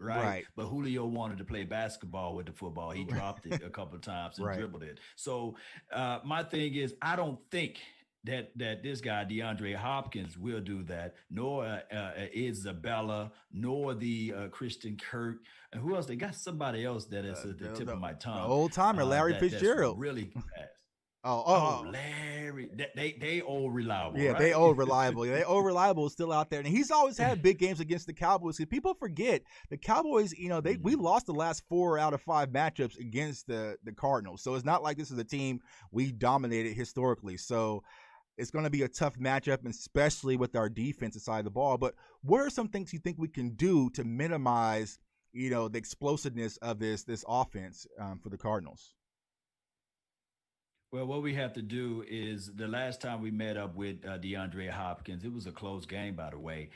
right? Right. But Julio wanted to play basketball with the football. He dropped it a couple of times and Right. dribbled it. So my thing is, I don't think that this guy DeAndre Hopkins will do that, nor Isabella, nor the Christian Kirk, and who else? They got somebody else that is The at the the tip the, of my the tongue. old timer, Larry That's Fitzgerald. really fast. Oh, Oh, oh, Larry, they all reliable, yeah, they right? old reliable. Yeah, they old reliable is still out there, and he's always had big games against the Cowboys. Because people forget the Cowboys. We Mhm. lost the last 4 out of 5 matchups against the Cardinals. So it's not like this is a team we dominated historically. So it's going to be a tough matchup, especially with our defensive side of the ball. But what are some things you think we can do to minimize, the explosiveness of this offense for the Cardinals? Well, what we have to do is the last time we met up with DeAndre Hopkins, it was a close game, by the way.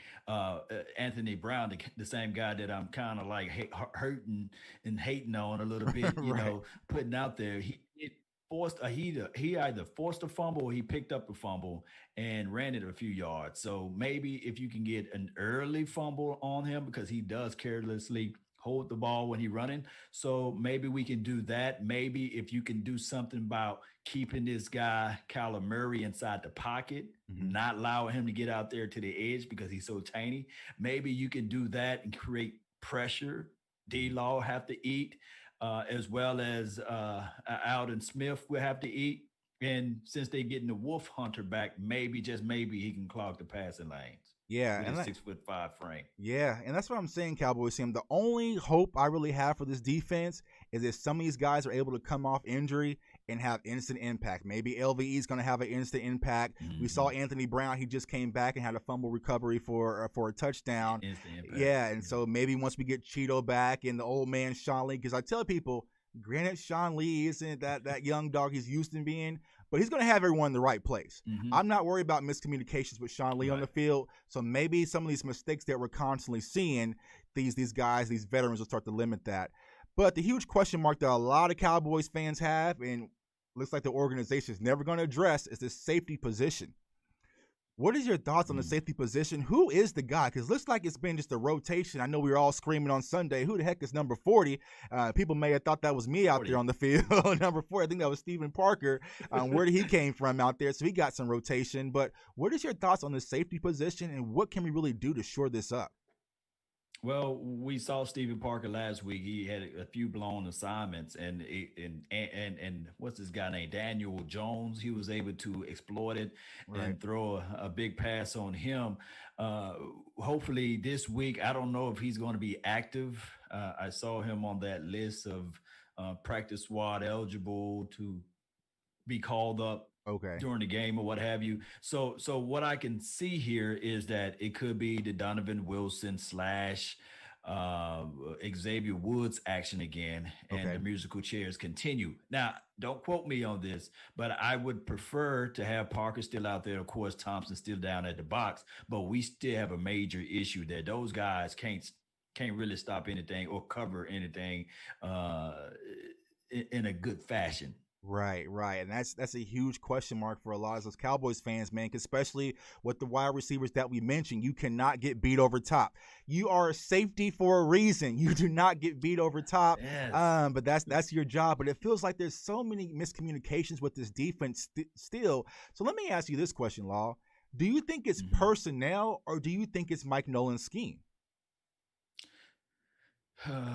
Anthony Brown, the same guy that I'm kind of like hurting and hating on a little bit, Right. putting out there. It forced he either forced a fumble or he picked up a fumble and ran it a few yards. So maybe if you can get an early fumble on him because he does carelessly hold the ball when he's running. So maybe we can do that. Maybe if you can do something about keeping this guy Kyler Murray inside the pocket, Hmm. not allowing him to get out there to the edge because he's so tiny. Maybe you can do that and create pressure. D Hmm. Law have to eat, as well as Alden Smith will have to eat. And since they're getting the Wolf Hunter back, maybe just maybe he can clog the passing lanes Yeah, with and his that, 6'5" frame. Yeah, and that's what I'm saying, Cowboys team. The only hope I really have for this defense is if some of these guys are able to come off injury and have instant impact. Maybe LVE is going to have an instant impact. We saw Mm-hmm. Anthony Brown; he just came back and had a fumble recovery for a touchdown. Instant impact. Yeah, and Yeah. so maybe once we get Cheeto back and the old man Sean Lee, because I tell people, granted, Sean Lee isn't that young dog he's used to being, but he's going to have everyone in the right place. Mm-hmm. I'm not worried about miscommunications with Sean Lee on Right. the field. So maybe some of these mistakes that we're constantly seeing, these guys, these veterans will start to limit that. But the huge question mark that a lot of Cowboys fans have, and looks like the organization is never going to address, is this safety position. What is your thoughts on the Mm. safety position? Who is the guy? Because it looks like it's been just a rotation. I know we were all screaming on Sunday, who the heck is number 40? People may have thought that was me out there 40. on the field. Number 4, I think that was Stephen Parker. Where did he came from out there? So he got some rotation. But what is your thoughts on the safety position, and what can we really do to shore this up? Well, we saw Stephen Parker last week. He had a few blown assignments, and what's this guy named Daniel Jones? He was able to exploit it Right. and throw a big pass on him. Uh, Hopefully this week, I don't know if he's going to be active. I saw him on that list of practice squad eligible to be called up Okay. during the game or what have you. So what I can see here is that it could be the Donovan Wilson slash uh, Xavier Woods action again, and Okay. the musical chairs continue. Now, don't quote me on this, but I would prefer to have Parker still out there. Of course, Thompson still down at the box, but we still have a major issue that those guys can't really stop anything or cover anything uh, in a good fashion. Right, right, and that's a huge question mark for a lot of those Cowboys fans, man. 'Cause especially with the wide receivers that we mentioned, you cannot get beat over top. You are a safety for a reason. You do not get beat over top. Yes. But that's your job. But it feels like there's so many miscommunications with this defense still. So let me ask you this question, Law. Do you think it's Mhm. personnel, or do you think it's Mike Nolan's scheme?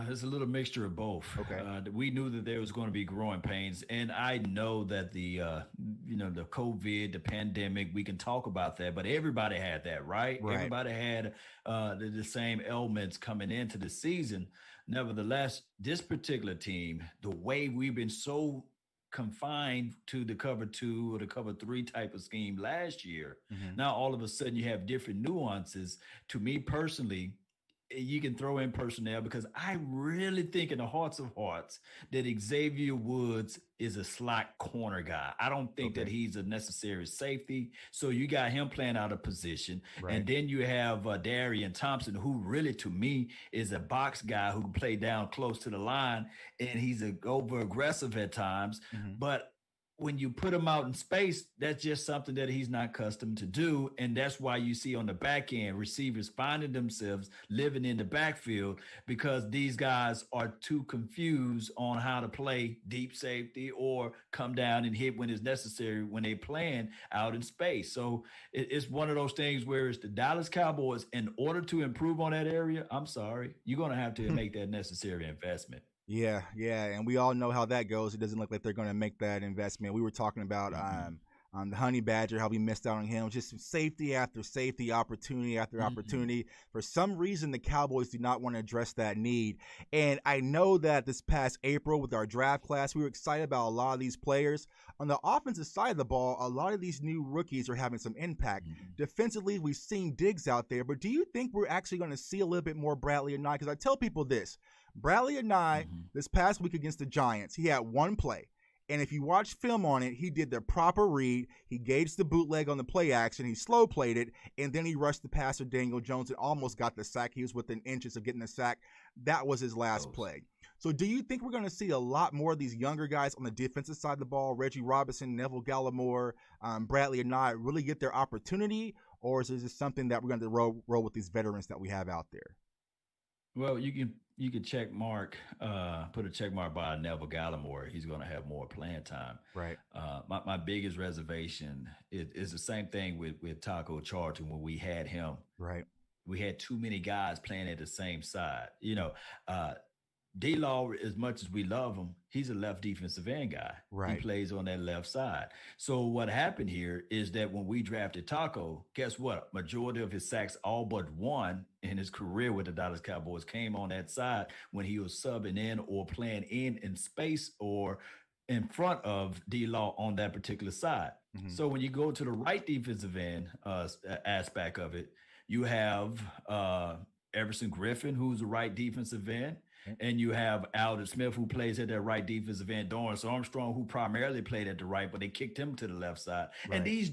It's a little mixture of both. Okay. We knew that there was going to be growing pains, and I know that the COVID, the pandemic, we can talk about that, but everybody had that, right? Right. Everybody had the same ailments coming into the season. Nevertheless, this particular team, the way we've been so confined to the cover 2 or the cover 3 type of scheme last year, Hmm. now all of a sudden you have different nuances. To me personally, you can throw in personnel because I really think in the hearts of hearts that Xavier Woods is a slot corner guy. I don't think that Okay. he's a necessary safety. So you got him playing out of position. Right. And then you have Darian Thompson, who really to me is a box guy who can play down close to the line and he's over aggressive at times. Hmm. But when you put him out in space, that's just something that he's not accustomed to do. And that's why you see on the back end receivers finding themselves living in the backfield because these guys are too confused on how to play deep safety or come down and hit when it's necessary when they're playing out in space. So it's one of those things where it's the Dallas Cowboys, in order to improve on that area, I'm sorry, you're going to have to make that necessary investment. Yeah, yeah, and we all know how that goes. It doesn't look like they're going to make that investment. We were talking about Mm-hmm. the Honey Badger, how we missed out on him. Just safety after safety, opportunity after Mm-hmm. opportunity. For some reason, the Cowboys do not want to address that need. And I know that this past April with our draft class, we were excited about a lot of these players. On the offensive side of the ball, a lot of these new rookies are having some impact. Mm-hmm. Defensively, we've seen Diggs out there, but do you think we're actually going to see a little bit more Bradley or not? Because I tell people this. Bradley and I, Mm-hmm. this past week against the Giants, he had one play. And if you watch film on it, he did the proper read. He gauged the bootleg on the play action. He slow played it. And then he rushed the passer, Daniel Jones, and almost got the sack. He was within inches of getting the sack. That was his last Close. play. So do you think we're going to see a lot more of these younger guys on the defensive side of the ball, Reggie Robinson, Neville Gallimore, Bradley and I, really get their opportunity? Or is this something that we're going to roll with these veterans that we have out there? Well, you can check mark, put a check mark by Neville Gallimore. He's going to have more playing time. Right. My biggest reservation is the same thing with Taco Charlton when we had him. Right. We had too many guys playing at the same side. Uh, D Law, as much as we love him, he's a left defensive end guy. He Right. plays on that left side. So what happened here is that when we drafted Taco, guess what? Majority of his sacks, all but one in his career with the Dallas Cowboys, came on that side when he was subbing in or playing in space or in front of D Law on that particular side. Mm-hmm. So when you go to the right defensive end aspect of it, you have Everson Griffin, who's the right defensive end, and you have Aldon Smith, who plays at that right defensive end. Dorrance Armstrong, who primarily played at the right, but they kicked him to the left side. And Right. these